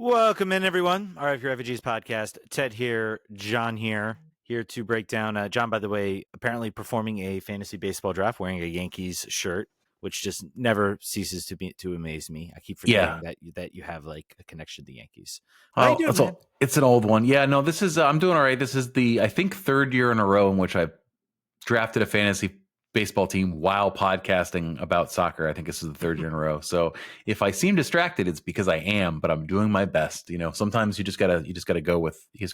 Welcome in, everyone. RF Refugees podcast. Ted here, John here to break down. John, by the way, apparently performing a fantasy baseball draft wearing a Yankees shirt, which just never ceases to amaze me. I keep forgetting that you have like a connection to the Yankees. How are you doing, man? It's an old one. Yeah, no, this is I'm doing all right. This is the I think third year in a row in which I've drafted a fantasy baseball team while podcasting about soccer. I think this is the third year in a row. So if I seem distracted, it's because I am, but I'm doing my best. You know, sometimes you just gotta go with the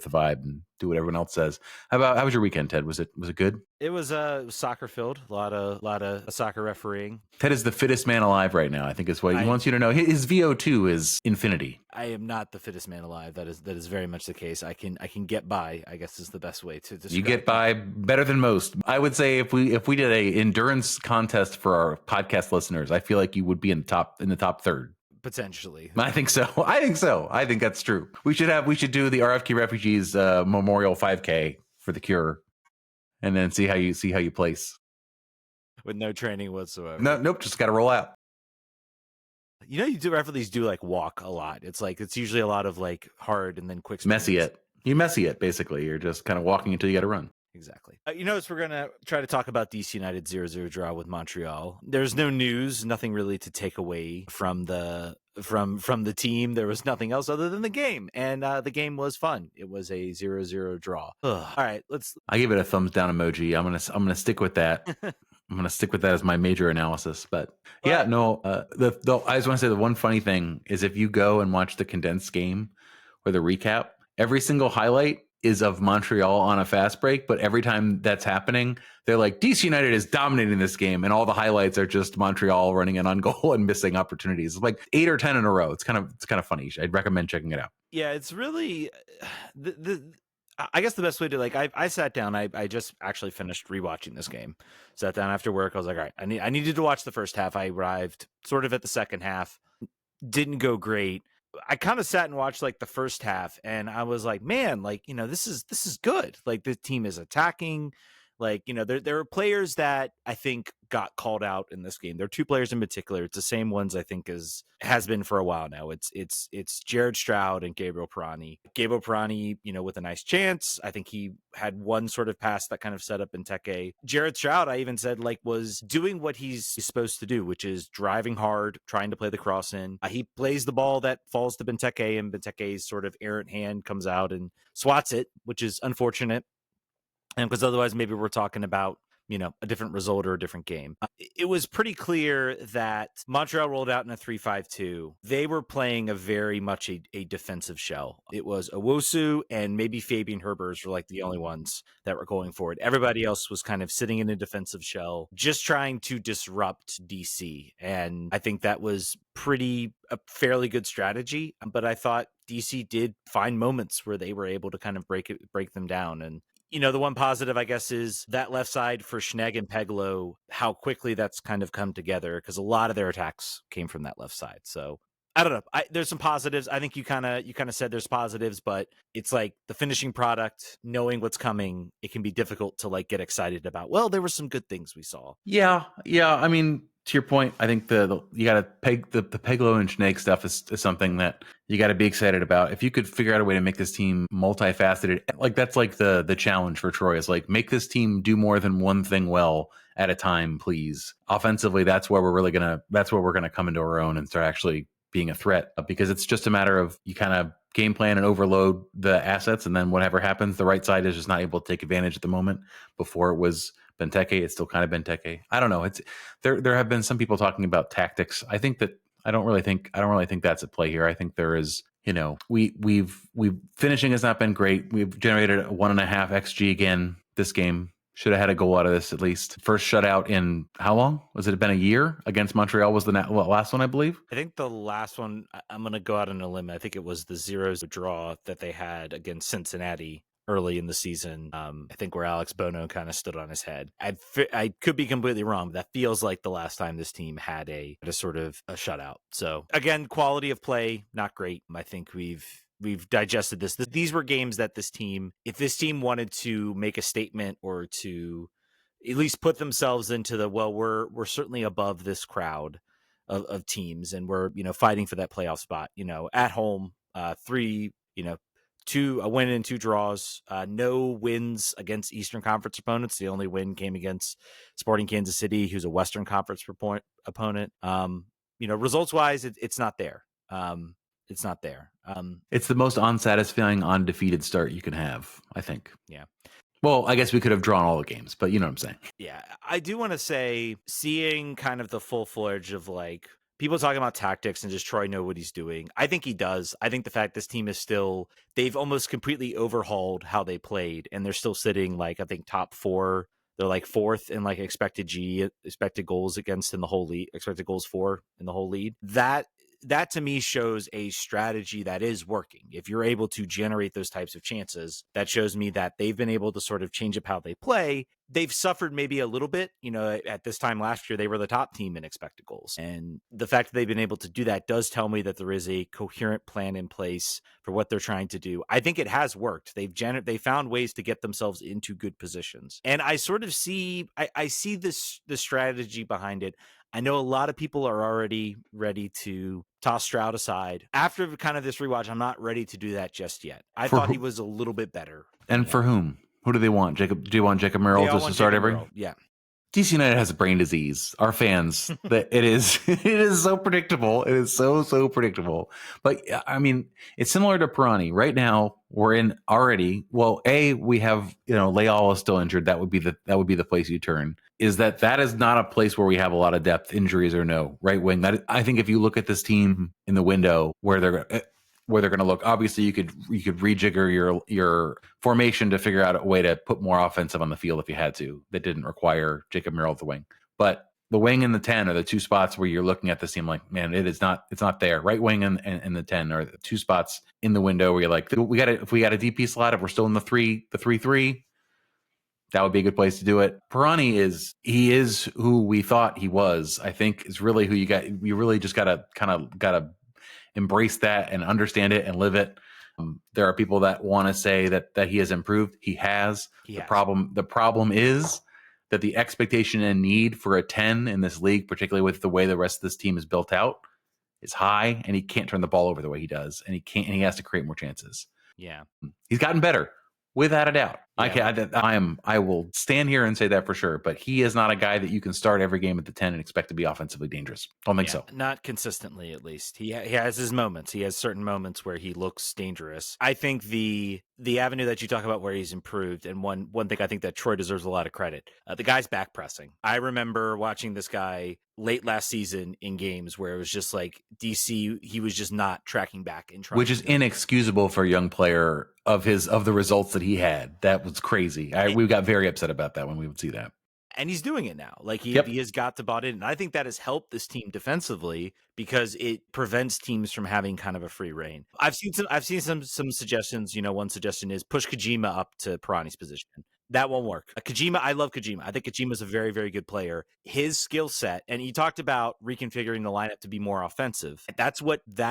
vibe and do what everyone else says. How was your weekend, Ted? Was it good? It was soccer filled. A lot of soccer refereeing. Ted is the fittest man alive right now. I think is what he wants you to know. His VO2 is infinity. I am not the fittest man alive. That is very much the case. I can get by, I guess, is the best way to describe. You get by better than most. I would say if we did a endurance contest for our podcast listeners, I feel like you would be in the top third. Potentially. I think so. I think that's true. We should do the RFK Refugees Memorial 5K for the cure, and then see how you place with no training whatsoever. Nope, just got to roll out. You know, referees do like walk a lot. It's usually a lot of like hard and then quick. You messy it basically. You're just kind of walking until you got to run. Exactly. We're going to try to talk about DC United 0-0 draw with Montreal. There's no news, nothing really to take away from the team. There was nothing else other than the game, and the game was fun. It was a 0-0 draw. All right, I give it a thumbs down emoji. I'm gonna stick with that. I'm gonna stick with that as my major analysis. But yeah, no. I just want to say the one funny thing is if you go and watch the condensed game or the recap, every single highlight is of Montreal on a fast break, but every time that's happening, they're like, DC United is dominating this game, and all the highlights are just Montreal running in on goal and missing opportunities. It's like 8 or 10 in a row. It's kind of funny. I'd recommend checking it out. Yeah, it's really I guess the best way to I sat down. I just actually finished rewatching this game. Sat down after work. I was like, all right, I needed to watch the first half. I arrived sort of at the second half. Didn't go great. I kind of sat and watched like the first half, and I was like, man, like, you know, this is good. Like, the team is attacking. Like, you know, there are players that I think got called out in this game. There are two players in particular. It's the same ones I think has been for a while now. It's Jared Stroud and Gabriel Pirani. Gabriel Pirani, you know, with a nice chance. I think he had one sort of pass that kind of set up Benteke. Jared Stroud, I even said, like, was doing what he's supposed to do, which is driving hard, trying to play the cross in. He plays the ball that falls to Benteke, and Benteke's sort of errant hand comes out and swats it, which is unfortunate. And because otherwise maybe we're talking about, you know, a different result or a different game. It was pretty clear that Montreal rolled out in a 3-5-2. They were playing a very much a defensive shell. It was Owusu and maybe Fabian Herbers were like the only ones that were going forward. Everybody else was kind of sitting in a defensive shell, just trying to disrupt DC. And I think that was a fairly good strategy. But I thought DC did find moments where they were able to kind of break them down. And you know, the one positive, I guess, is that left side for Schnegg and Peglo, how quickly that's kind of come together, because a lot of their attacks came from that left side. So I don't know. There's some positives. I think you kind of said there's positives, but it's like the finishing product, knowing what's coming, it can be difficult to like get excited about. Well, there were some good things we saw. Yeah. I mean, to your point, I think you got to peg the Peglo and Schnegg stuff is something that you got to be excited about. If you could figure out a way to make this team multifaceted, like that's like the challenge for Troy is like make this team do more than one thing well at a time, please. Offensively, that's where we're gonna come into our own and start actually being a threat, because it's just a matter of you kind of game plan and overload the assets, and then whatever happens, the right side is just not able to take advantage at the moment. Before it was Benteke, it's still kind of Benteke. I don't know. It's there have been some people talking about tactics. I don't really think that's at play here. I think there is, you know, we've finishing has not been great. We've generated 1.5 XG again this game. Should have had a goal out of this at least. First shutout in how long? Was it been a year? Against Montreal was the last one, I believe. I think the last one, I'm going to go out on a limb. I think it was the 0-0 draw that they had against Cincinnati early in the season. I think where Alex Bono kind of stood on his head. I could be completely wrong, but that feels like the last time this team had a sort of a shutout. So again, quality of play, not great. I think we've digested this. These were games that this team, if this team wanted to make a statement or to at least put themselves into the, well, we're certainly above this crowd of teams, and we're, you know, fighting for that playoff spot, you know, at home three, a win and 2 draws, no wins against Eastern Conference opponents. The only win came against Sporting Kansas City, who's a Western Conference opponent. Results wise, it's not there. It's not there. It's the most unsatisfying undefeated start you can have, I think. Yeah. Well, I guess we could have drawn all the games, but you know what I'm saying. Yeah, I do want to say, seeing kind of the full fledged of like people talking about tactics and does Troy know what he's doing? I think he does. I think the fact this team is still, they've almost completely overhauled how they played, and they're still sitting like, I think, top 4. They're like 4th in like expected goals against in the whole league, expected goals for in the whole league. That to me shows a strategy that is working. If you're able to generate those types of chances, that shows me that they've been able to sort of change up how they play. They've suffered maybe a little bit, at this time last year, they were the top team in expected goals. And the fact that they've been able to do that does tell me that there is a coherent plan in place for what they're trying to do. I think it has worked. They found ways to get themselves into good positions. And I sort of see, I see the strategy behind it. I know a lot of people are already ready to toss Stroud aside. After kind of this rewatch, I'm not ready to do that just yet. I thought he was a little bit better. And for whom? Who do they want? Jacob? Do you want Jacob Merrill just to start every? Yeah. DC United has a brain disease. Our fans, that it is so predictable. It is so predictable. But I mean, it's similar to Pirani. Right now, we're in already. Well, we have Leal is still injured. That would be the place you turn. That is not a place where we have a lot of depth, injuries or no. Right wing. That I think if you look at this team in the window where they're going to look, obviously you could rejigger your formation to figure out a way to put more offensive on the field if you had to. That didn't require Jacob Merrill at the wing, but the wing and the 10 are the two spots where you're looking at this team like, man, it's not there. Right wing and the 10 are the two spots in the window where you're like, if we got a DP slot, if we're still in the 3-3, that would be a good place to do it. Pirani is who we thought he was. I think is really who you got. You really just gotta embrace that and understand it and live it. There are people that want to say that he has improved. He has. The problem is that the expectation and need for a 10 in this league, particularly with the way the rest of this team is built out, is high, and he can't turn the ball over the way he does, and he has to create more chances. Yeah. He's gotten better. Without a doubt. Yeah. I will stand here and say that for sure, but he is not a guy that you can start every game at the 10 and expect to be offensively dangerous. Don't think so. Not consistently, at least. He has his moments. He has certain moments where he looks dangerous. I think the avenue that you talk about where he's improved, and one thing I think that Troy deserves a lot of credit, the guy's back pressing. I remember watching this guy late last season in games where it was just like DC, he was just not tracking back and trying, which is inexcusable for a young player of the results that he had. That was crazy. We got very upset about that when we would see that. And he's doing it now. Like he has got to bought in. And I think that has helped this team defensively because it prevents teams from having kind of a free reign. I've seen some suggestions. One suggestion is push Kojima up to Pirani's position. That won't work. Kojima, I love Kojima. I think Kojima's a very, very good player. His skill set, and he talked about reconfiguring the lineup to be more offensive. That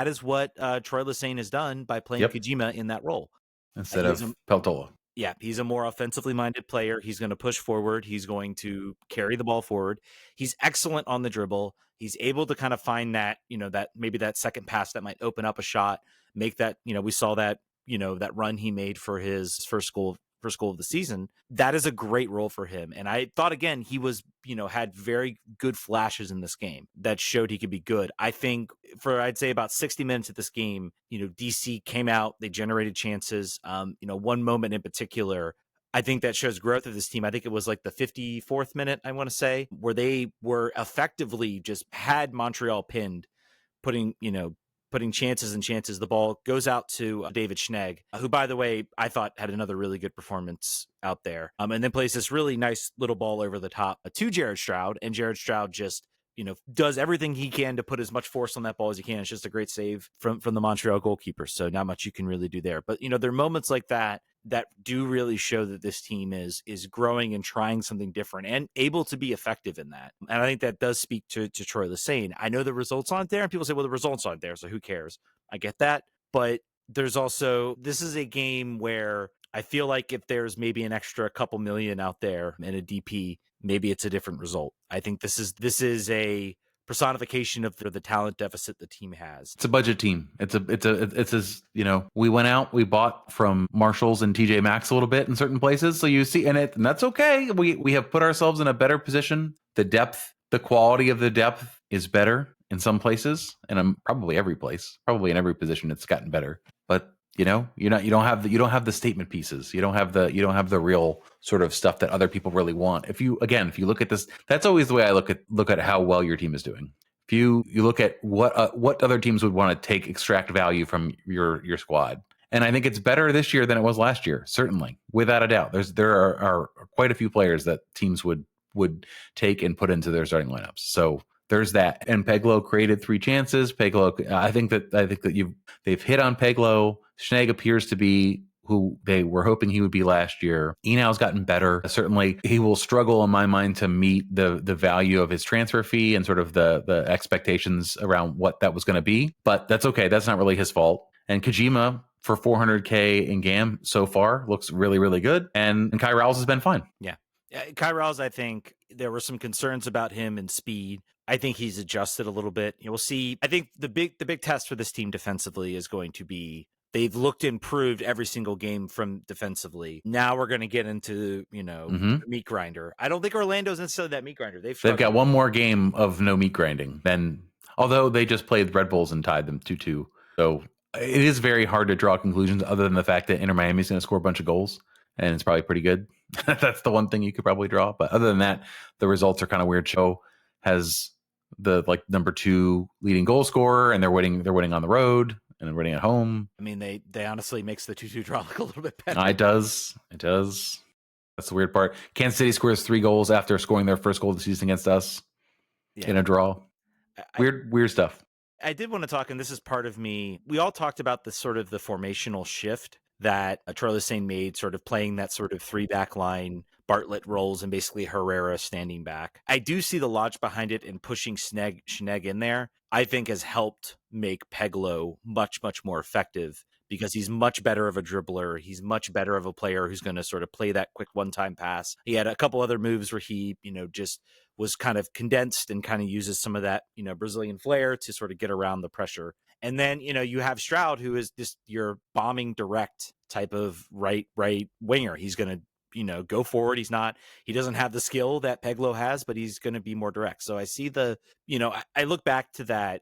is what Troy Lesesne has done by playing Kojima in that role. Instead of Peltola. Yeah, he's a more offensively minded player. He's going to push forward. He's going to carry the ball forward. He's excellent on the dribble. He's able to kind of find that, that maybe that second pass that might open up a shot, make that, we saw that, that run he made for his first goal of the season. That is a great role for him. And I thought, again, he was, had very good flashes in this game that showed he could be good. I think I'd say about 60 minutes of this game, DC came out, they generated chances. One moment in particular, I think that shows growth of this team. I think it was like the 54th minute, I want to say, where they were effectively just had Montreal pinned, putting chances and chances. The ball goes out to David Schnegg, who, by the way, I thought had another really good performance out there. And then plays this really nice little ball over the top to Jared Stroud. And Jared Stroud just, does everything he can to put as much force on that ball as he can. It's just a great save from the Montreal goalkeeper. So not much you can really do there. But, there are moments like that do really show that this team is growing and trying something different and able to be effective in that. And I think that does speak to Troy Lesesne. I know the results aren't there, and people say, well, the results aren't there, so who cares? I get that. But there's also, this is a game where I feel like if there's maybe an extra couple million out there in a DP, maybe it's a different result. I think this is a personification of the talent deficit the team has. It's a budget team. It's as, we went out, we bought from Marshalls and TJ Maxx a little bit in certain places. So you see, and that's okay. We have put ourselves in a better position. The quality of the depth is better in some places, and probably every place, probably in every position, it's gotten better. But you don't have the statement pieces. You don't have the real sort of stuff that other people really want. If you look at this, that's always the way I look at how well your team is doing. If you look at what other teams would want to extract value from your squad, and I think it's better this year than it was last year, certainly, without a doubt. There are quite a few players that teams would take and put into their starting lineups. So there's that. And Peglo created 3 chances. I think that they've hit on Peglo. Schnegg appears to be who they were hoping he would be last year. Enau's gotten better. Certainly, he will struggle in my mind to meet the value of his transfer fee and sort of the expectations around what that was going to be. But that's okay. That's not really his fault. And Kojima, for $400K in GAM so far, looks really, really good. And Kai Rouse has been fine. Yeah. Kai Rouse, I think there were some concerns about him and speed. I think he's adjusted a little bit. We'll see. I think the big test for this team defensively is going to be they've looked improved every single game from defensively. Now we're going to get into, the meat grinder. I don't think Orlando's necessarily that meat grinder. They've got one more game of no meat grinding. Then, although they just played Red Bulls and tied them 2-2. So it is very hard to draw conclusions other than the fact that Inter Miami is going to score a bunch of goals. And it's probably pretty good. That's the one thing you could probably draw. But other than that, the results are kind of weird. Show has the number 2 leading goal scorer, and they're winning on the road and they're winning at home. I mean, they honestly makes the 2-2 draw look a little bit better. It does. That's the weird part. Kansas City scores 3 goals after scoring their first goal of the season against us in a draw. Weird stuff. I did want to talk, and this is part of me. We all talked about the sort of the formational shift that Charlie Sane made, sort of playing that sort of 3-back line, Bartlett roles, and basically Herrera standing back. I do see the logic behind it, and pushing Schnegg in there, I think has helped make Peglo much, much more effective, because he's much better of a dribbler. He's much better of a player who's going to sort of play that quick one-time pass. He had a couple other moves where he, just was kind of condensed and kind of uses some of that, Brazilian flair to sort of get around the pressure. And then, you have Stroud, who is just your bombing direct type of right winger. He's going to, go forward. He doesn't have the skill that Peglo has, but he's going to be more direct. So I see I look back to that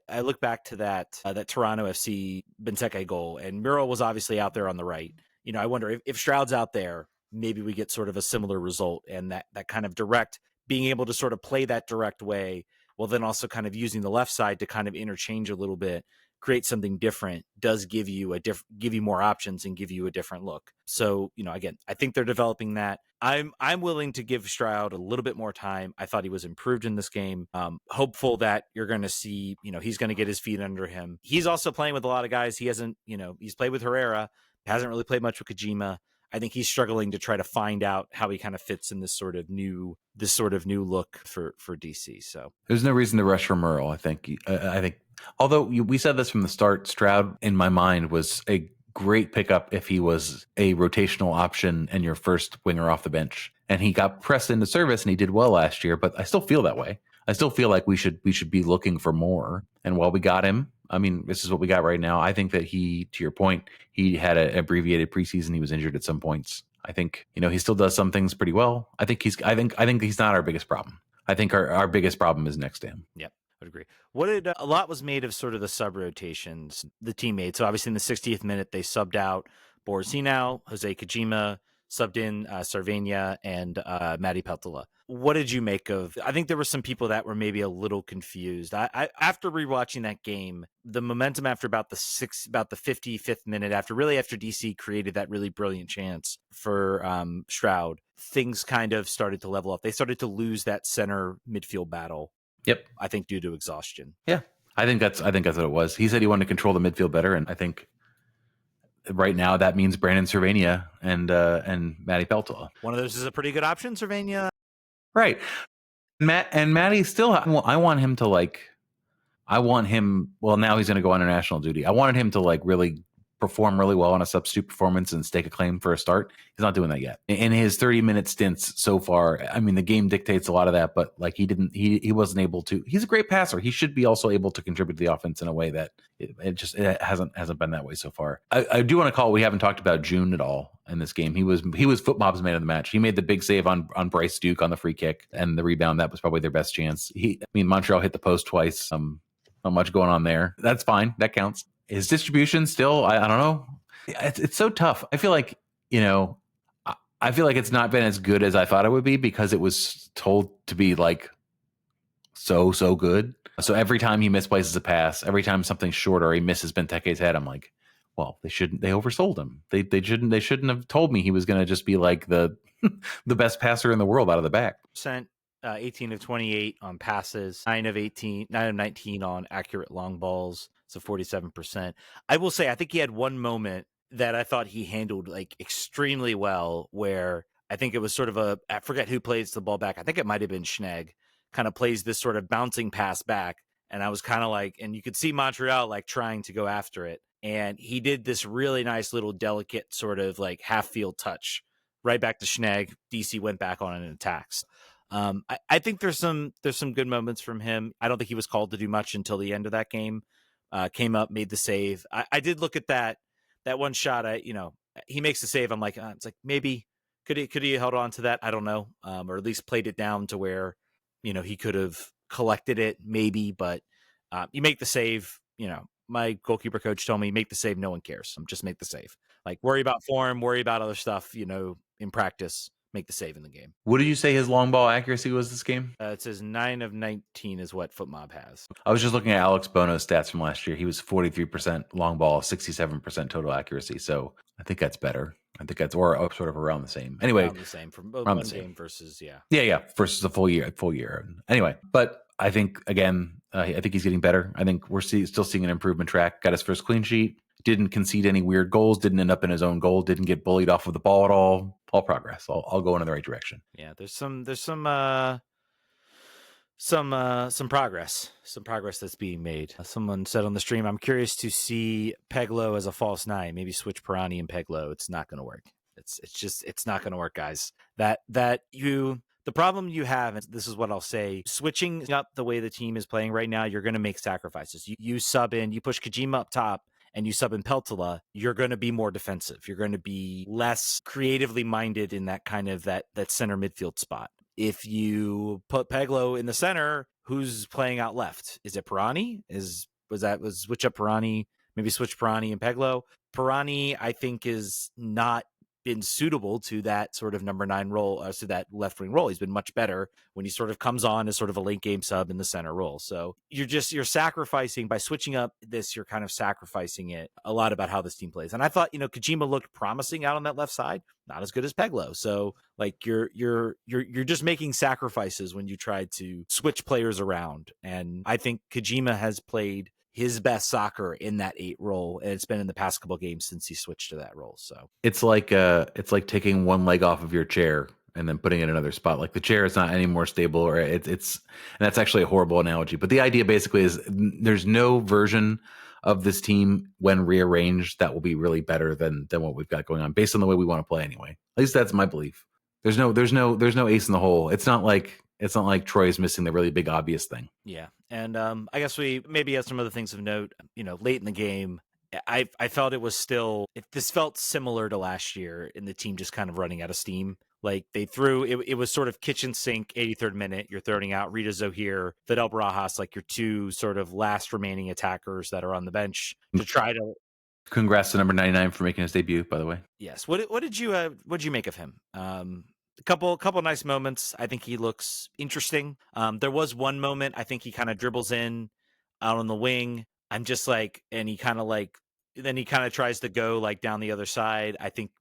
Toronto FC Benteke goal, and Muriel was obviously out there on the right. I wonder if Stroud's out there, maybe we get sort of a similar result, and that kind of direct, being able to sort of play that direct way, while then also kind of using the left side to kind of interchange a little bit, create something different, does give you more options and give you a different look. So, again, I think they're developing that. I'm willing to give Stroud a little bit more time. I thought he was improved in this game. Hopeful that you're going to see, he's going to get his feet under him. He's also playing with a lot of guys. He hasn't, he's played with Herrera, hasn't really played much with Kojima. I think he's struggling to try to find out how he kind of fits in this sort of new look for DC. So there's no reason to rush for Muriel. I think, although we said this from the start, Stroud in my mind was a great pickup if he was a rotational option and your first winger off the bench. And he got pressed into service and he did well last year, but I still feel that way. I still feel like we should be looking for more. And while we got him, I mean, this is what we got right now. I think that to your point, he had an abbreviated preseason. He was injured at some points. I think, he still does some things pretty well. I think he's not our biggest problem. I think our biggest problem is next to him. Yep. I would agree. A lot was made of sort of the sub rotations the team made. So obviously in the 60th minute, they subbed out Borisino, Jose Kojima, subbed in Sarvenia and Matty Peltola. What did you make of? I think there were some people that were maybe a little confused. I after rewatching that game, the momentum after about the 55th minute, after DC created that really brilliant chance for Stroud, things kind of started to level up. They started to lose that center midfield battle. Yep. I think due to exhaustion. Yeah. I think that's what it was. He said he wanted to control the midfield better, and I think right now that means Brandon Cervania and Matty Peltola. One of those is a pretty good option, Cervania. Right. Matty still, I want him, well, now he's going to go on international duty. I wanted him to really perform really well on a substitute performance and stake a claim for a start. He's not doing that yet. In his 30-minute stints so far, I mean, the game dictates a lot of that, but like he wasn't able to. He's a great passer. He should be also able to contribute to the offense in a way that it hasn't been that way so far. I do want to call. We haven't talked about June at all in this game. He was FootMob's man of the match. He made the big save on Bryce Duke on the free kick and the rebound. That was probably their best chance. Montreal hit the post twice. Not much going on there. That's fine. That counts. His distribution still, I don't know. It's so tough. I feel like, I feel like it's not been as good as I thought it would be because it was told to be like so good. So every time he misplaces a pass, every time something's short or he misses Benteke's head, I'm like, well, they oversold him. They shouldn't have told me he was going to just be like the the best passer in the world out of the back. 18 of 28 on passes, 9 of 19 on accurate long balls, so 47%. I will say, I think he had one moment that I thought he handled like extremely well, where I think it was sort of I forget who plays the ball back. I think it might have been Schnegg, kind of plays this sort of bouncing pass back. And I was kind of like, and you could see Montreal like trying to go after it. And he did this really nice little delicate sort of like half field touch right back to Schnegg. DC went back on an attacks. I think there's some good moments from him. I don't think he was called to do much until the end of that game. Came up, made the save. I did look at that one shot. He makes the save. I'm like, it's like maybe could he held on to that? I don't know, or at least played it down to where he could have collected it maybe. But you make the save. My goalkeeper coach told me, make the save. No one cares. Just make the save. Like worry about form, worry about other stuff. In practice. Make the save in the game. What did you say his long ball accuracy was this game? It says 9 of 19 is what FootMob has. I was just looking at Alex Bono's stats from last year. He was 43% long ball, 67% total accuracy. So I think that's better. I think that's or sort of around the same. Anyway, around the same from one game versus versus a full year. Anyway, but I think again, I think he's getting better. I think we're still seeing an improvement track. Got his first clean sheet. Didn't concede any weird goals. Didn't end up in his own goal. Didn't get bullied off of the ball at all. All progress. I'll go in the right direction. Yeah, there's some progress. Some progress that's being made. Someone said on the stream, I'm curious to see Peglo as a false nine. Maybe switch Pirani and Peglo. It's not going to work. It's not going to work, guys. The problem you have, and this is what I'll say, switching up the way the team is playing right now, you're going to make sacrifices. You sub in, you push Kojima up top, and you sub in Peltola, you're going to be more defensive. You're going to be less creatively minded in that kind of that center midfield spot. If you put Peglo in the center, who's playing out left? Is it Pirani? Switch up Pirani? Maybe switch Pirani and Peglo. Pirani, I think, is not been suitable to that sort of number 9 role, to that left wing role. He's been much better when he sort of comes on as sort of a late game sub in the center role. So you're sacrificing by switching up this. You're kind of sacrificing it a lot about how this team plays. And I thought Kojima looked promising out on that left side, not as good as Peglo. So like you're just making sacrifices when you try to switch players around. And I think Kojima has played his best soccer in that 8 role, and it's been in the past couple of games since he switched to that role. So it's like taking one leg off of your chair and then putting it in another spot. Like the chair is not any more stable, or it's and that's actually a horrible analogy. But the idea basically is there's no version of this team when rearranged that will be really better than what we've got going on based on the way we want to play anyway. At least that's my belief. There's no ace in the hole. It's not like Troy is missing the really big obvious thing. Yeah. And I guess we maybe have some other things of note. Late in the game, I felt it was still, this felt similar to last year in the team just kind of running out of steam. Like they threw, it was sort of kitchen sink, 83rd minute. You're throwing out Rita Zohir, Fidel Barajas, like your 2 sort of last remaining attackers that are on the bench to try to. Congrats to number 99 for making his debut, by the way. Yes. What did you make of him? A couple nice moments. I think he looks interesting. There was one moment I think he kind of dribbles in out on the wing. I'm just like, and he kind of tries to go like down the other side. I think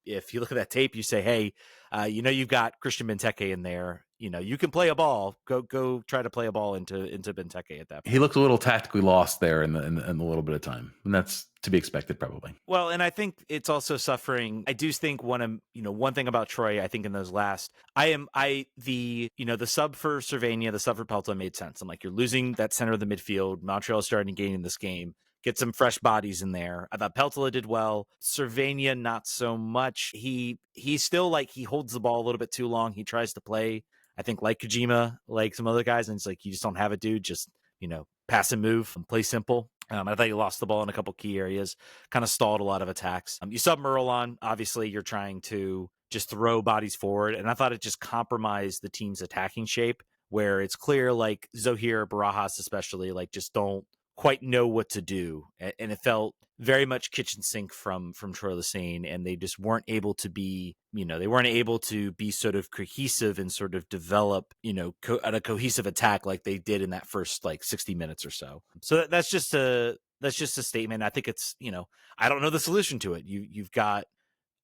if you look at that tape, you say, hey, you've got Christian Benteke in there. You can play a ball. Go try to play a ball into Benteke at that point. He looked a little tactically lost there in the little bit of time, and that's to be expected probably. Well, and I think it's also suffering. I do think one thing about Troy, I think in those last, the sub for Cervania, the sub for Pelto made sense. I'm like, you're losing that center of the midfield. Montreal is starting to gain in this game. get some fresh bodies in there. I thought Peltola did well. Cervania, not so much. He's still like, he holds the ball a little bit too long. He tries to play, I think, like Kojima, like some other guys, and it's like, you just don't have it, dude. Just, pass and move and play simple. I thought you lost the ball in a couple key areas, kind of stalled a lot of attacks. You sub Merle on. Obviously, you're trying to just throw bodies forward, and I thought it just compromised the team's attacking shape, where it's clear, like Zohir, Barajas especially, like just don't quite know what to do, and it felt very much kitchen sink from Troy Lesesne, and they just weren't able to be, they weren't able to be sort of cohesive and sort of develop, a cohesive attack like they did in that first like 60 minutes or so. So that's just a statement. I think it's, I don't know the solution to it. You've got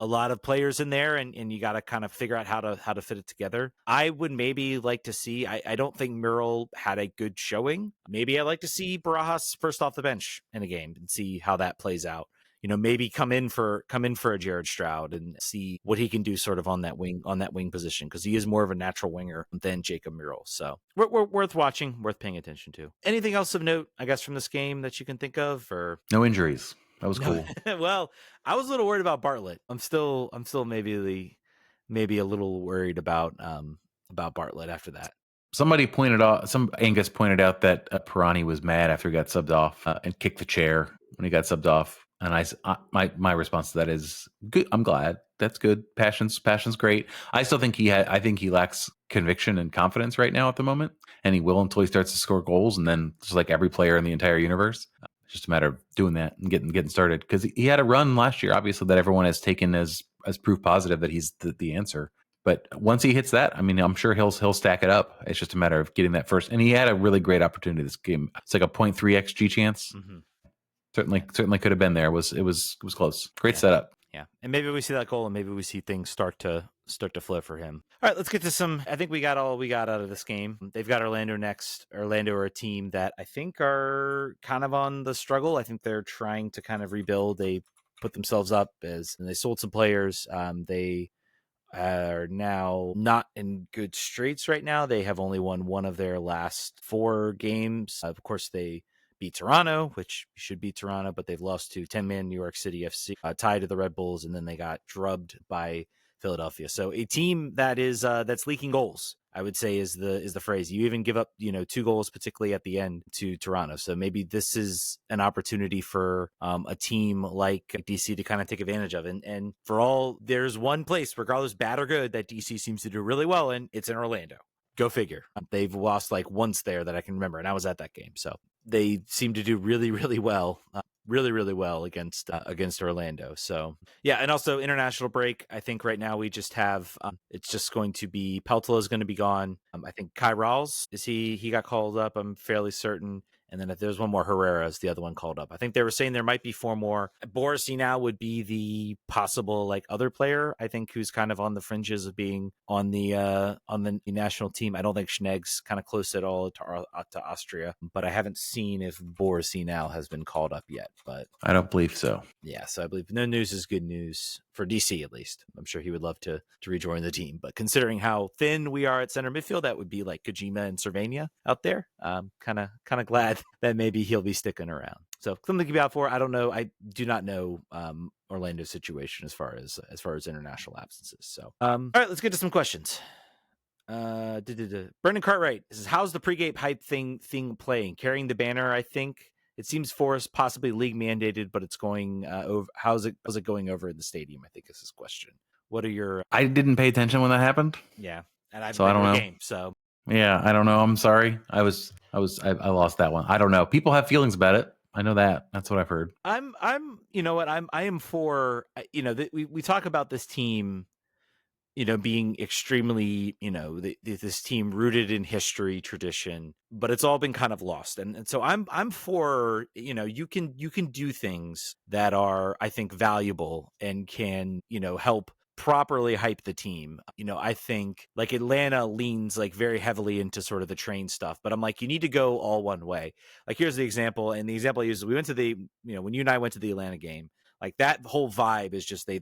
a lot of players in there, and you got to kind of figure out how to fit it together. I would maybe like to see, I don't think Murrell had a good showing. Maybe I'd like to see Barajas first off the bench in a game and see how that plays out. Maybe come in for a Jared Stroud and see what he can do sort of on that wing position, because he is more of a natural winger than Jacob Murrell. So we're worth watching, worth paying attention to. Anything else of note, I guess, from this game that you can think of? Or no injuries. That was cool. Well, I was a little worried about Bartlett. I'm still maybe a little worried about Bartlett after that. Somebody Angus pointed out that Pirani was mad after he got subbed off and kicked the chair when he got subbed off. And my response to that is good. I'm glad. That's good. Passion's great. I still think I think he lacks conviction and confidence right now at the moment, and he will until he starts to score goals. And then just like every player in the entire universe, it's just a matter of doing that and getting started, because he had a run last year, obviously, that everyone has taken as proof positive that he's the answer. But once he hits that, I mean, I'm sure he'll stack it up. It's just a matter of getting that first. And he had a really great opportunity this game. It's like a 0.3 xG chance. Mm-hmm. Certainly could have been there. It was close. Great setup. Yeah, and maybe we see that goal, and maybe we see things start to flip for him. All right, let's get to some. I think we got all we got out of this game. They've got Orlando next. Orlando are a team that I think are kind of on the struggle. I think they're trying to kind of rebuild. They put themselves up and they sold some players. They are now not in good straits right now. They have only won one of their last 4 games. Of course, they beat Toronto, which should beat Toronto, but they've lost to 10-man New York City FC, tied to the Red Bulls, and then they got drubbed by Philadelphia. So a team that is that's leaking goals, I would say, is the phrase. You even give up 2 goals, particularly at the end, to Toronto. So maybe this is an opportunity for a team like DC to kind of take advantage of. And for all, there's one place, regardless bad or good, that DC seems to do really well in. It's in Orlando. Go figure. They've lost like once there that I can remember, and I was at that game. So they seem to do really, really well. Really, really well against Orlando. So yeah, and also international break. I think right now we just have it's just going to be Peltola is going to be gone. I think Kai Rawls he got called up. I'm fairly certain. And then if there's one more, Herrera is the other one called up. I think they were saying there might be 4 more. Borisy now would be the possible like other player, I think, who's kind of on the fringes of being on the national team. I don't think Schnegg's kind of close at all to Austria, but I haven't seen if Borisy now has been called up yet. But I don't believe so. Yeah, so I believe no news is good news for DC, at least. I'm sure he would love to rejoin the team, but considering how thin we are at center midfield, that would be like Kojima and Cervania out there. Kind of glad that maybe he'll be sticking around. So something to be out for. I don't know. I do not know Orlando's situation as far as international absences. So all right, let's get to some questions. Brendan Cartwright says, how's the pregame hype thing playing? Carrying the banner, I think. It seems Forest possibly league mandated, but it's going over. How's it going over in the stadium? I think is his question. What are your? I didn't pay attention when that happened. Yeah, and I don't know. Game, so yeah, I don't know. I'm sorry. I lost that one. I don't know. People have feelings about it. I know that. That's what I've heard. I am for. We talk about this team, being extremely, this team rooted in history, tradition, but it's all been kind of lost. And so I'm for, you can do things that are, I think, valuable and can, help properly hype the team. I think like Atlanta leans like very heavily into sort of the train stuff, but I'm like, you need to go all one way. Like, here's the example. And the example I use, we went to when you and I went to the Atlanta game, like that whole vibe is just, they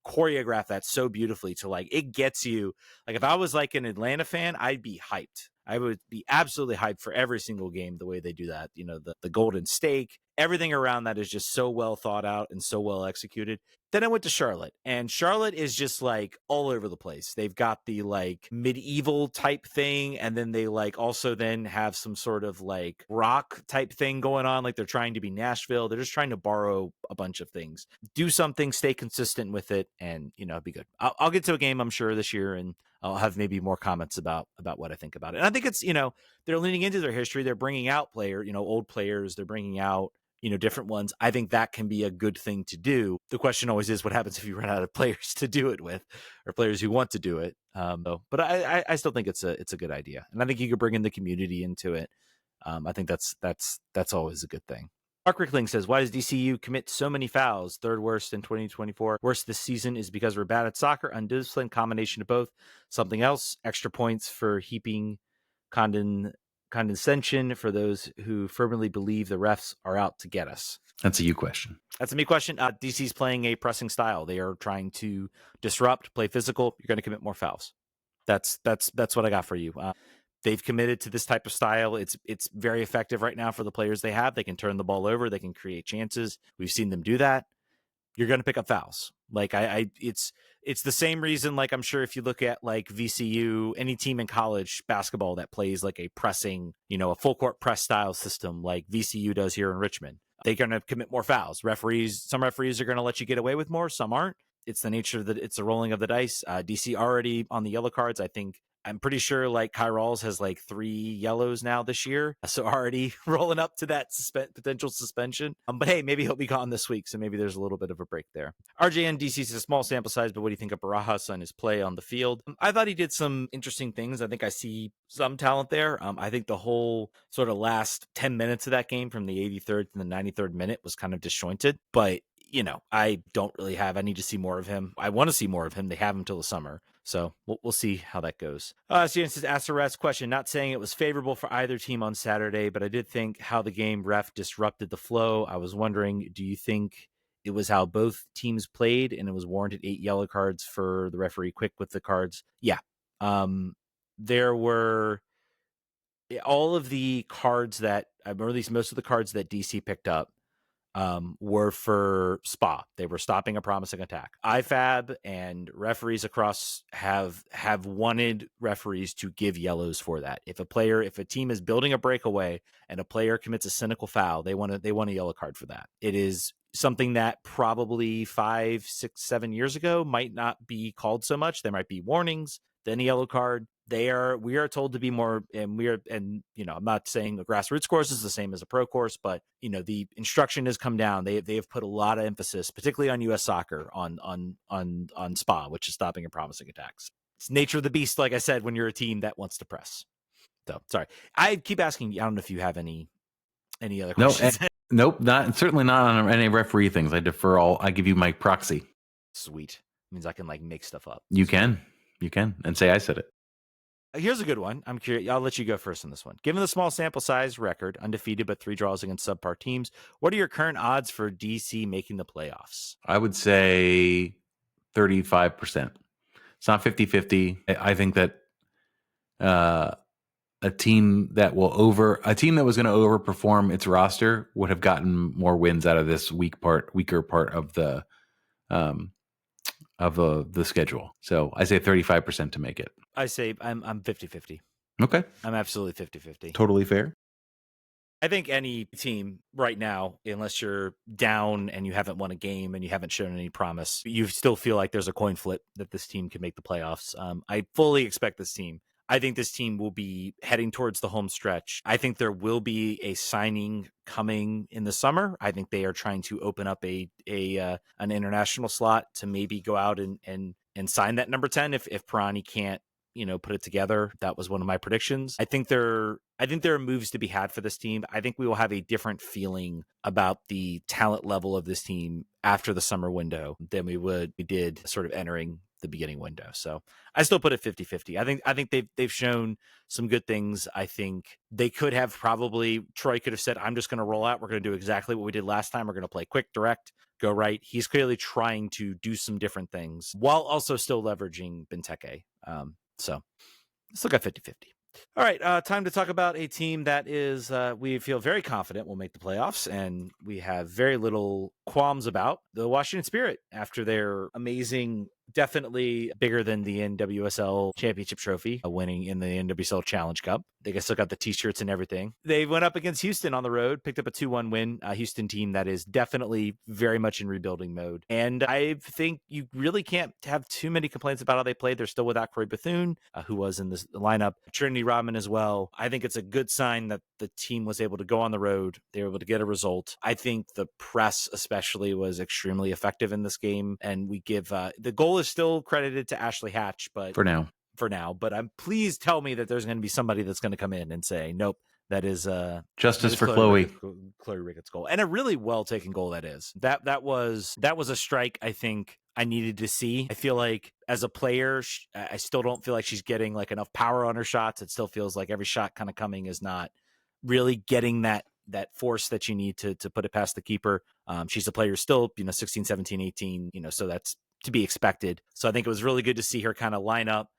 choreograph that so beautifully to like, it gets you. Like, if I was like an Atlanta fan, I'd be hyped. I would be absolutely hyped for every single game, the way they do that. The Golden Stake, everything around that is just so well thought out and so well executed. Then I went to Charlotte, and Charlotte is just like all over the place. They've got the like medieval type thing, and then they like also then have some sort of like rock type thing going on. Like they're trying to be Nashville. They're just trying to borrow a bunch of things, do something, stay consistent with it, and be good. I'll get to a game, I'm sure, this year, and I'll have maybe more comments about what I think about it. And I think it's they're leaning into their history. They're bringing out old players. They're bringing out different ones. I think that can be a good thing to do. The question always is what happens if you run out of players to do it with, or players who want to do it. But I still think it's a good idea, and I think you could bring in the community into it. I think that's always a good thing. Mark Rickling says, why does DCU commit so many fouls? Third worst in 2024. Worst this season is because we're bad at soccer. Undisciplined, combination of both. Something else. Extra points for heaping condescension for those who firmly believe the refs are out to get us. That's a you question. That's a me question. DC's playing a pressing style. They are trying to disrupt, play physical. You're going to commit more fouls. That's what I got for you. They've committed to this type of style. It's very effective right now for the players they have. They can turn the ball over. They can create chances. We've seen them do that. You're going to pick up fouls. Like it's the same reason. Like I'm sure if you look at like VCU, any team in college basketball that plays like a pressing, a full court press style system like VCU does here in Richmond, they're going to commit more fouls. Some referees are going to let you get away with more. Some aren't. It's the nature that it's the rolling of the dice. DC already on the yellow cards. I'm pretty sure like Kai Rawls has like 3 yellows now this year. So already rolling up to that potential suspension. But hey, maybe he'll be gone this week. So maybe there's a little bit of a break there. RJN DC is a small sample size, but what do you think of Barajas on his play on the field? I thought he did some interesting things. I think I see some talent there. I think the whole sort of last 10 minutes of that game from the 83rd to the 93rd minute was kind of disjointed, but I don't really have. I need to see more of him. I want to see more of him. They have him till the summer. So we'll see how that goes. Student says, ask a rest question. Not saying it was favorable for either team on Saturday, but I did think how the game ref disrupted the flow. I was wondering, do you think it was how both teams played and it was warranted 8 yellow cards for the referee quick with the cards? Yeah. There were all of the cards that, or at least most of the cards that DC picked up were for SPA. They were stopping a promising attack. IFAB and referees across have wanted referees to give yellows for that. If a team is building a breakaway and a player commits a cynical foul, they want a yellow card for that. It is something that probably 5, 6, 7 years ago might not be called so much. There might be warnings, then a yellow card. We are told to be more, and I'm not saying the grassroots course is the same as a pro course, but the instruction has come down. They have put a lot of emphasis, particularly on U.S. soccer, on SPA, which is stopping and promising attacks. It's nature of the beast, like I said, when you're a team that wants to press. So sorry, I keep asking you. I don't know if you have any other questions. Nope, certainly not on any referee things. I defer all. I give you my proxy. Sweet. Means I can like make stuff up. You can, and say I said it. Here's a good one. I'm curious. I'll let you go first on this one. Given the small sample size record, undefeated but 3 draws against subpar teams, what are your current odds for DC making the playoffs? I would say 35%. It's not 50-50. I think that a team that was going to overperform its roster would have gotten more wins out of this weaker part of the schedule. So I say 35% to make it. I say I'm 50-50. Okay. I'm absolutely 50-50. Totally fair. I think any team right now, unless you're down and you haven't won a game and you haven't shown any promise, you still feel like there's a coin flip that this team can make the playoffs. I fully expect this team. I think this team will be heading towards the home stretch. I think there will be a signing coming in the summer. I think they are trying to open up an international slot to maybe go out and sign that number 10 if Pirani can't put it together. That was one of my predictions. I think there are moves to be had for this team. I think we will have a different feeling about the talent level of this team after the summer window than we did sort of entering the beginning window. So I still put it 50-50. I think they've shown some good things. I think they could have Troy could have said, I'm just going to roll out. We're going to do exactly what we did last time. We're going to play quick, direct, go right. He's clearly trying to do some different things while also still leveraging Benteke. So still got 50-50. All right, time to talk about a team that is we feel very confident will make the playoffs, and we have very little qualms about the Washington Spirit after their amazing, definitely bigger than the NWSL championship trophy, winning in the NWSL Challenge Cup. They still got the t-shirts and everything. They went up against Houston on the road, picked up a 2-1 win. A Houston team that is definitely very much in rebuilding mode. And I think you really can't have too many complaints about how they played. They're still without Corey Bethune, who was in the lineup. Trinity Rodman as well. I think it's a good sign that the team was able to go on the road. They were able to get a result. I think the press especially was extremely effective in this game. And we give the goal is still credited to Ashley Hatch, but for now. But please tell me that there's going to be somebody that's going to come in and say, nope, that is justice for Chloe Ricketts goal, and a really well taken goal. That was a strike. I think I needed to see. I feel like as a player, I still don't feel like she's getting like enough power on her shots. It still feels like every shot kind of coming is not really getting that force that you need to put it past the keeper. She's a player still, 16, 17, 18, so that's to be expected. So I think it was really good to see her kind of line up,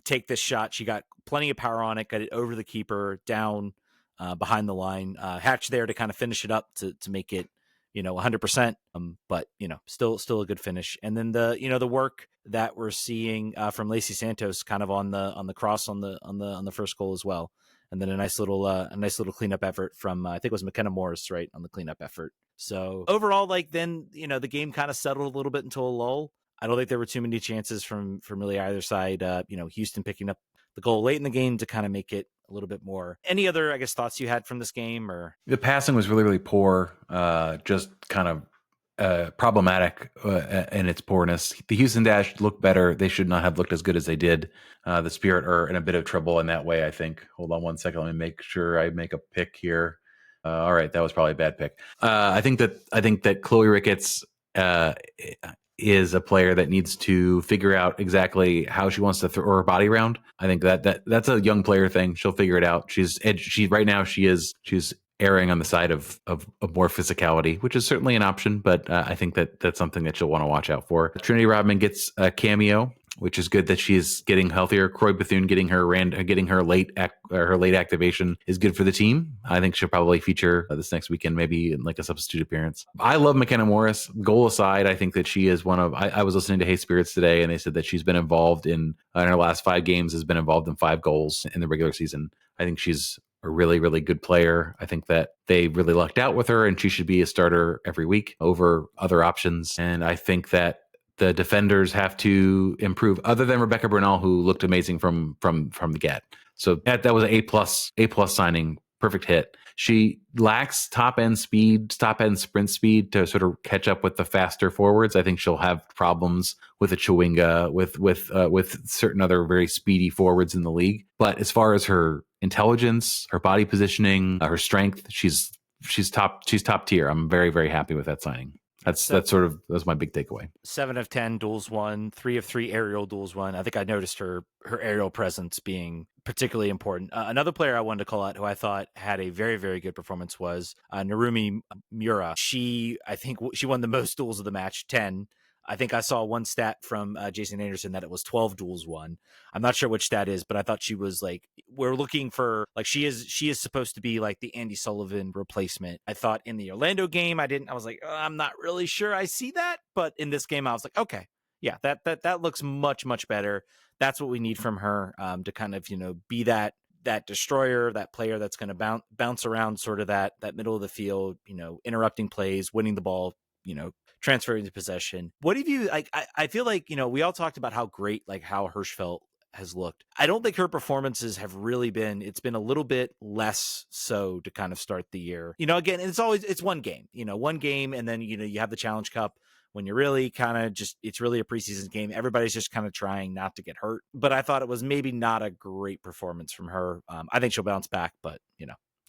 take this shot. She got plenty of power on it, got it over the keeper, down behind the line. Hatch there to kind of finish it up to make it, 100%. But still a good finish. And then the work that we're seeing from Lacey Santos, kind of on the cross on the first goal as well. And then a nice little cleanup effort from I think it was McKenna Morris, right, on the cleanup effort. So overall, then the game kind of settled a little bit into a lull. I don't think there were too many chances from really either side. Houston picking up the goal late in the game to kind of make it a little bit more. Any other, I guess, thoughts you had from this game? Or the passing was really, really poor. Just kind of problematic in its poorness. The Houston Dash looked better. They should not have looked as good as they did. The Spirit are in a bit of trouble in that way, I think. Hold on one second. Let me make sure I make a pick here. All right, that was probably a bad pick. I think that Chloe Ricketts is a player that needs to figure out exactly how she wants to throw her body around. I think that's a young player thing. She'll figure it out. She's right now she's erring on the side of more physicality, which is certainly an option, but I think that's something that you'll want to watch out for. Trinity Rodman gets a cameo, which is good that she's getting healthier. Croy Bethune getting her late activation is good for the team. I think she'll probably feature this next weekend, maybe in like a substitute appearance. I love McKenna Morris. Goal aside, I think that she is one of. I was listening to Hey Spirits today, and they said that she's been involved in her last 5 games, has been involved in 5 goals in the regular season. I think she's a really, really good player. I think that they really lucked out with her, and she should be a starter every week over other options. And I think that the defenders have to improve, other than Rebecca Bernal, who looked amazing from the get. So that was an A+ signing, perfect hit. She lacks top end sprint speed to sort of catch up with the faster forwards. I think she'll have problems with a Chewinga, with certain other very speedy forwards in the league. But as far as her intelligence, her body positioning, her strength, she's top tier. I'm very, very happy with that signing. That's my big takeaway. 7 of 10 duels won, 3 of 3 aerial duels won. I think I noticed her aerial presence being particularly important. Another player I wanted to call out who I thought had a very, very good performance was Narumi Mura. I think she won the most duels of the match, 10. I think I saw one stat from Jason Anderson that it was 12 duels won. I'm not sure which stat is, but I thought she was we're looking for, she is supposed to be like the Andy Sullivan replacement. I thought in the Orlando game, I was like, I'm not really sure I see that. But in this game, I was like, okay, yeah, that looks much, much better. That's what we need from her to kind of, be that destroyer, that player that's going to bounce around sort of that middle of the field, interrupting plays, winning the ball, transferring the possession. What have you, I feel like, we all talked about how great, how Hirschfeld has looked. I don't think her performances have really it's been a little bit less so to kind of start the year. Again, it's one game, and then, you have the Challenge Cup when you're really kind of it's really a preseason game. Everybody's just kind of trying not to get hurt. But I thought it was maybe not a great performance from her. I think she'll bounce back, but,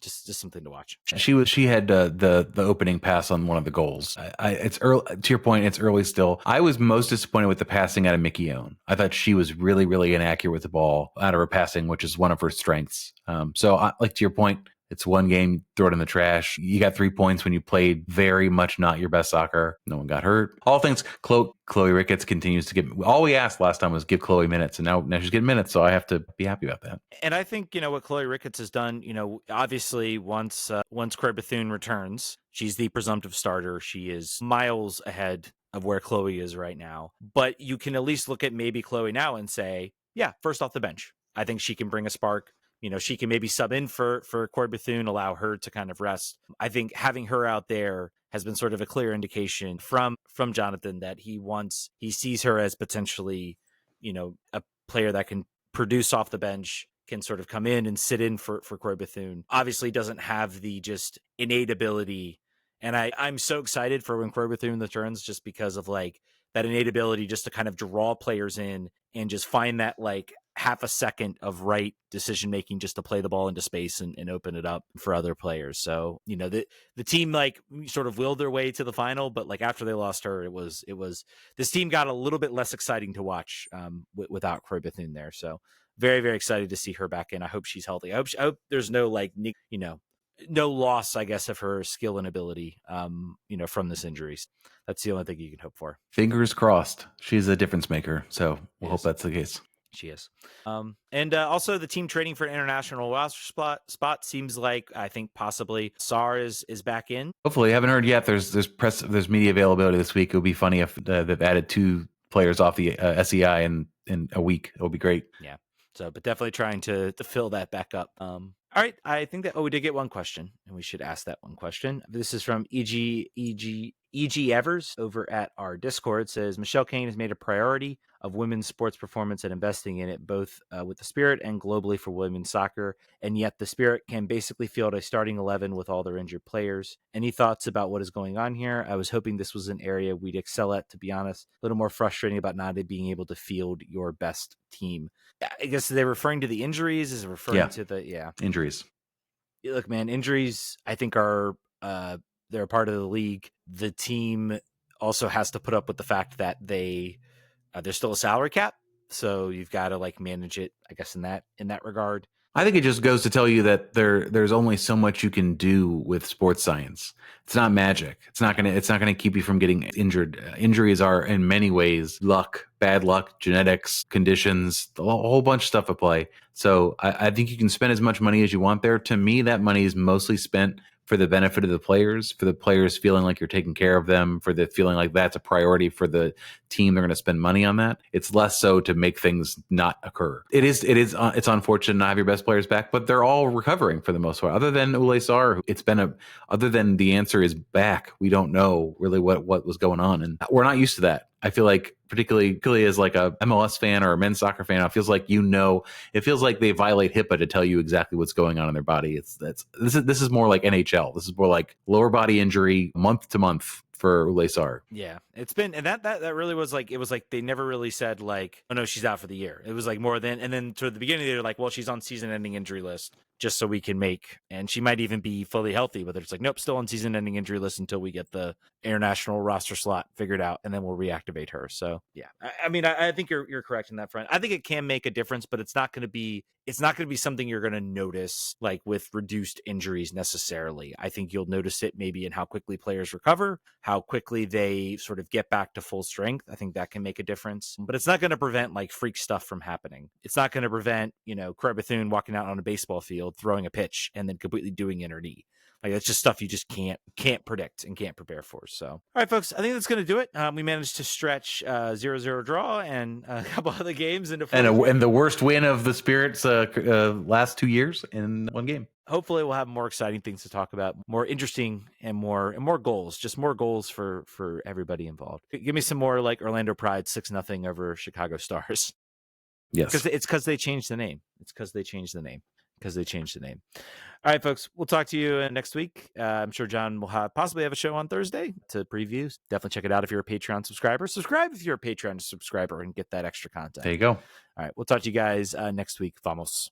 just something to watch. She had the opening pass on one of the goals. It's early, to your point. It's early still. I was most disappointed with the passing out of Mickey Owen. I thought she was really, really inaccurate with the ball out of her passing, which is one of her strengths. So to your point, It's one game, throw it in the trash. You got 3 points when you played very much not your best soccer. No one got hurt. All things, Chloe Ricketts continues to get, all we asked last time was give Chloe minutes, and now she's getting minutes, so I have to be happy about that. And I think, what Chloe Ricketts has done, obviously once Corey Bethune returns, she's the presumptive starter. She is miles ahead of where Chloe is right now. But you can at least look at maybe Chloe now and say, yeah, first off the bench. I think she can bring a spark. She can maybe sub in for Corey Bethune, allow her to kind of rest. I think having her out there has been sort of a clear indication from Jonathan that he sees her as potentially, a player that can produce off the bench, can sort of come in and sit in for Corey Bethune. Obviously doesn't have the just innate ability. And I'm so excited for when Corey Bethune returns, just because of like that innate ability just to kind of draw players in and just find that like half a second of right decision making just to play the ball into space and open it up for other players. So, the team like sort of willed their way to the final, but like after they lost her, it was this team got a little bit less exciting to watch without Corey Bethune there. So very, very excited to see her back in. I hope she's healthy. I hope there's no like, no loss, I guess, of her skill and ability, from this injury. That's the only thing you can hope for. Fingers crossed. She's a difference maker, so we'll hope that's the case. She is. And also the team training for an international roster spot seems like, I think possibly SAR is back in. Hopefully. I haven't heard yet. There's media availability this week. It would be funny if they've added 2 players off the SEI in a week. It would be great. Yeah. So, but definitely trying to fill that back up. All right. I think that, we did get one question, and we should ask that one question. This is from E.G. Evers over at our Discord. It says, Michelle Kane has made a priority of women's sports performance and investing in it, both with the Spirit and globally for women's soccer. And yet the Spirit can basically field a starting 11 with all their injured players. Any thoughts about what is going on here? I was hoping this was an area we'd excel at, to be honest. A little more frustrating about not being able to field your best team. I guess they're referring to the injuries. Is it referring to the injuries? Look, man, injuries I think are they're a part of the league. The team also has to put up with the fact that there's still a salary cap, so you've got to like manage it, I guess, in that regard. I think it just goes to tell you that there's only so much you can do with sports science. It's not magic. It's not gonna keep you from getting injured. Injuries are in many ways luck, bad luck, genetics, conditions, a whole bunch of stuff at play. So I think you can spend as much money as you want there. To me, that money is mostly spent for the benefit of the players, for the players feeling like you're taking care of them, for the feeling like that's a priority for the team. They're going to spend money on that. It's less so to make things not occur. It's unfortunate not have your best players back, but they're all recovering for the most part. Other than Ule Sar, other than the answer is back. We don't know really what was going on, and we're not used to that. I feel like particularly as like a MLS fan or a men's soccer fan, it feels like it feels like they violate HIPAA to tell you exactly what's going on in their body. This is more like NHL. This is more like lower body injury month to month for Ule Sar. Yeah, it's been, and that really was like, it was like they never really said like, oh no, she's out for the year. It was like more than, and then to the beginning they were like, well, she's on season-ending injury list just so we can and she might even be fully healthy, but it's like, nope, still on season-ending injury list until we get the international roster slot figured out, and then we'll reactivate her. So yeah, I mean, I think you're correct in that front. I think it can make a difference, but it's not going to be something you're going to notice like with reduced injuries necessarily. I think you'll notice it maybe in how quickly players recover, how quickly they sort of get back to full strength. I think that can make a difference, but it's not going to prevent like freak stuff from happening. It's not going to prevent, Corey Bethune walking out on a baseball field, throwing a pitch, and then completely doing it or knee. Like, that's just stuff you just can't predict and can't prepare for. So, all right, folks, I think that's going to do it. We managed to stretch 0-0 draw and a couple other games into and the worst win of the Spirit's last 2 years in one game. Hopefully we'll have more exciting things to talk about, more interesting and more goals, just more goals for everybody involved. Give me some more like Orlando Pride 6-0 over Chicago Stars. Yes. Because they changed the name. All right, folks, we'll talk to you next week. I'm sure John will possibly have a show on Thursday to preview. Definitely check it out if you're a Patreon subscriber. Subscribe if you're a Patreon subscriber and get that extra content. There you go. All right, we'll talk to you guys next week. Vamos.